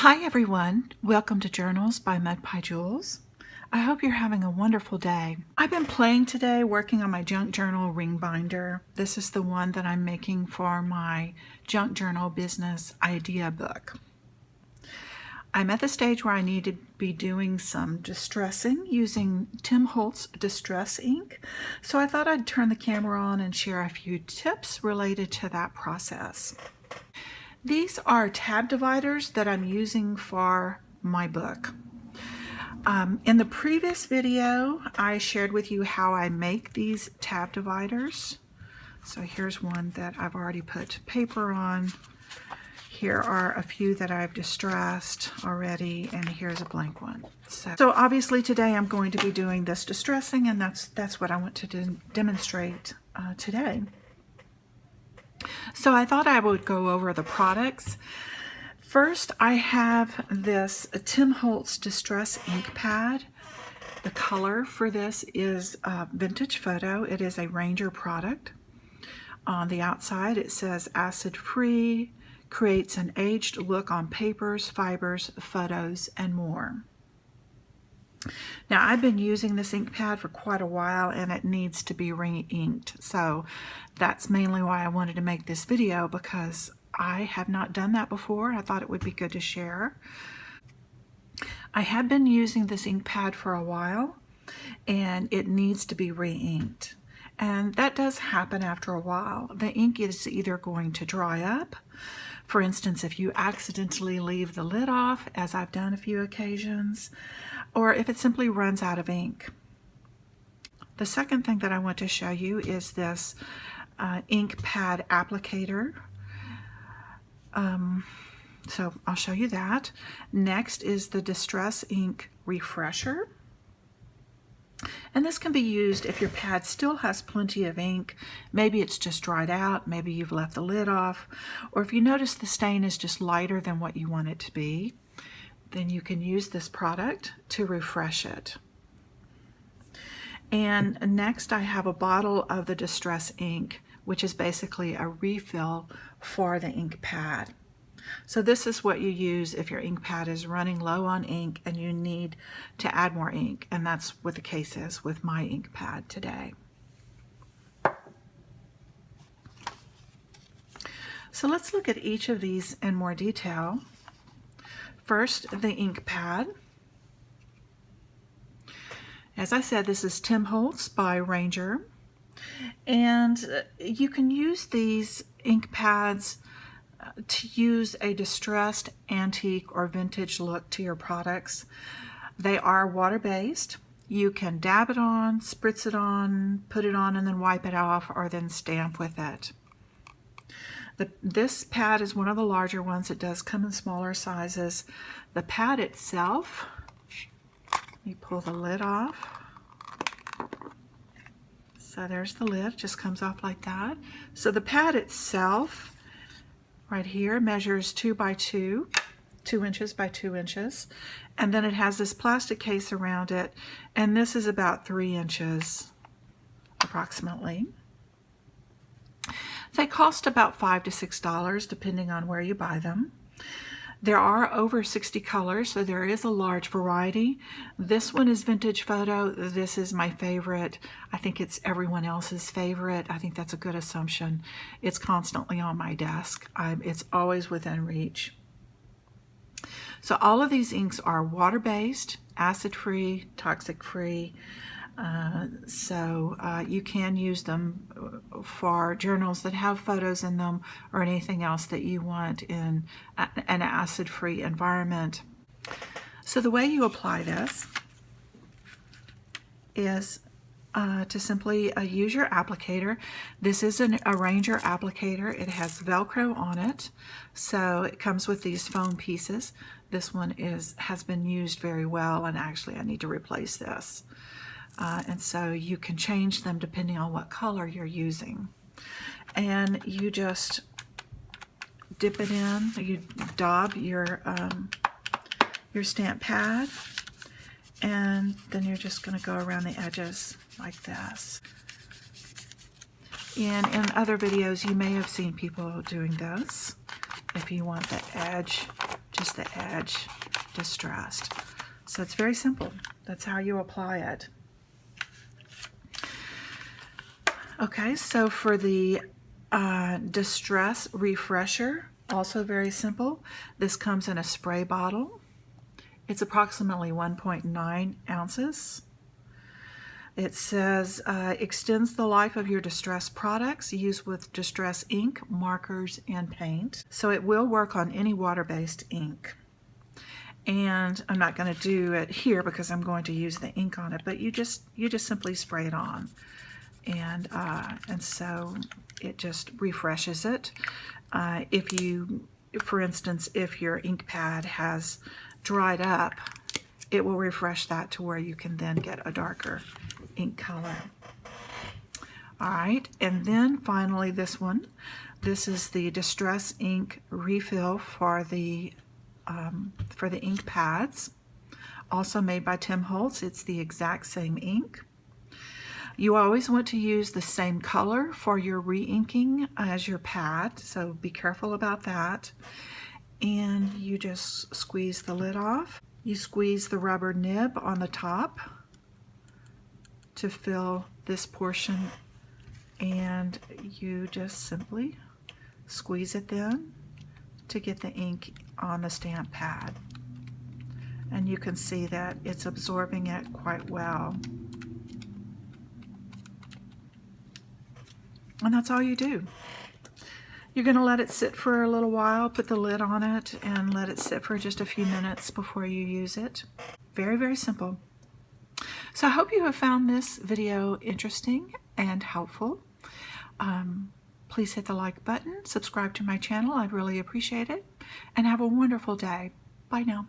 Hi everyone, welcome to Journals by Mud Pie Jules. I hope you're having a wonderful day. I've been playing today working on my junk journal ring binder. This is the one that I'm making for my junk journal business idea book. I'm at the stage where I need to be doing some distressing using Tim Holtz Distress ink. So I thought I'd turn the camera on and share a few tips related to that process. These are tab dividers that I'm using for my book. In the previous video, I shared with you how I make these tab dividers. So here's one that I've already put paper on. Here are a few that I've distressed already, and here's a blank one. So obviously today I'm going to be doing this distressing, and that's what I want to demonstrate today. So I thought I would go over the products. First, I have this Tim Holtz Distress ink pad. The color for this is Vintage Photo. It is a Ranger product. On the outside it says acid-free, creates an aged look on papers, fibers, photos, and more. Now, I've been using this ink pad for quite a while and it needs to be re-inked. So that's mainly why I wanted to make this video, because I have not done that before. I thought it would be good to share. I have been using this ink pad for a while and it needs to be re-inked. And that does happen after a while. The ink is either going to dry up. For instance, if you accidentally leave the lid off, as I've done a few occasions, or if it simply runs out of ink. The second thing that I want to show you is this ink pad applicator. So I'll show you that. Next is the Distress Ink Refresher. And this can be used if your pad still has plenty of ink. Maybe it's just dried out, maybe you've left the lid off, or if you notice the stain is just lighter than what you want it to be, then you can use this product to refresh it. And next I have a bottle of the Distress ink, which is basically a refill for the ink pad. So this is what you use if your ink pad is running low on ink and you need to add more ink, and that's what the case is with my ink pad today. So let's look at each of these in more detail. First, the ink pad. As I said, this is Tim Holtz by Ranger, and you can use these ink pads to use a distressed, antique, or vintage look to your products. They are water-based. You can dab it on, spritz it on, put it on, and then wipe it off, or then stamp with it. This pad is one of the larger ones. It does come in smaller sizes. The pad itself, you pull the lid off. So there's the lid, it just comes off like that. So the pad itself, right here, measures 2 by 2, 2 inches by 2 inches. And then it has this plastic case around it, and this is about 3 inches approximately. They cost about $5 to $6 depending on where you buy them. There are over 60 colors, so there is a large variety. This one is Vintage Photo. This is my favorite. I think it's everyone else's favorite. I think that's a good assumption. It's constantly on my desk. It's always within reach. So all of these inks are water-based, acid-free, toxic-free. You can use them for journals that have photos in them or anything else that you want in an acid-free environment. So the way you apply this is to simply use your applicator. This is a Ranger applicator. It has Velcro on it, so it comes with these foam pieces. This one has been used very well, and actually I need to replace this. And so you can change them depending on what color you're using. And you just dip it in, you daub your stamp pad, and then you're just going to go around the edges like this. And in other videos you may have seen people doing this. If you want the edge just the edge distressed. So it's very simple. That's how you apply it. Okay, so for the Distress Refresher, also very simple. This comes in a spray bottle. It's approximately 1.9 ounces. It says, extends the life of your Distress products, used with Distress ink, markers, and paint. So it will work on any water-based ink. And I'm not going to do it here because I'm going to use the ink on it, but you just simply spray it on. And so it just refreshes it. If you, for instance, if your ink pad has dried up, it will refresh that to where you can then get a darker ink color. All right, and then finally this one. This is the Distress Ink Refill for the ink pads, also made by Tim Holtz. It's the exact same ink. You always want to use the same color for your re-inking as your pad, so be careful about that. And you just squeeze the lid off. You squeeze the rubber nib on the top to fill this portion, and you just simply squeeze it then to get the ink on the stamp pad. And you can see that it's absorbing it quite well. And that's all you do. You're going to let it sit for a little while, put the lid on it, and let it sit for just a few minutes before you use it. Very, very simple. So I hope you have found this video interesting and helpful. Please hit the like button, subscribe to my channel. I'd really appreciate it. And have a wonderful day. Bye now.